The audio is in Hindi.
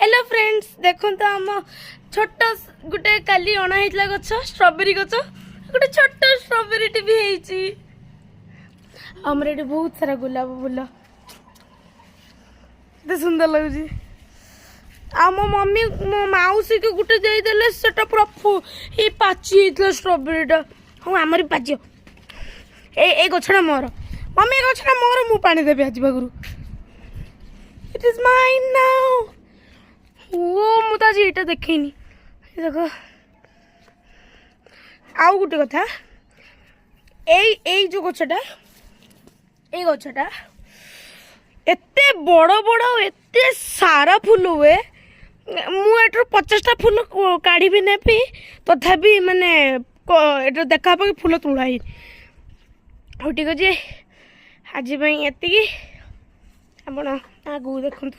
हेलो फ्रेंड्स देखो तो आम छोट गोटे काली अणा होता गछ स्ट्रॉबेरी गछ गोटे छोट स्ट्रॉबेरी टी भी आमर ये बहुत सारा गुलाब फूल एत सुंदर लगुच मो मम्मी मो मौसी को गोटे देदेले सेटा पूरा ये पाची होता स्ट्रॉबेरीटा हाँ आमर भी पाच ए गछटा मोर मम्मी गछटा मोर मु पानी देवी आज पाखु इट इज माइन नाउ ओ मुझे आज ये देखनी देख आउ गोटे कथा जो गछटा ये गछटा एते बड़ बड़ एते सारा फूल हुए मुझे 50टा फूल काढ़ी भी नेपी तथापि माने देखा कि फूल तुलाई हो ठीक अच्छे आज ये आप आगू देखु।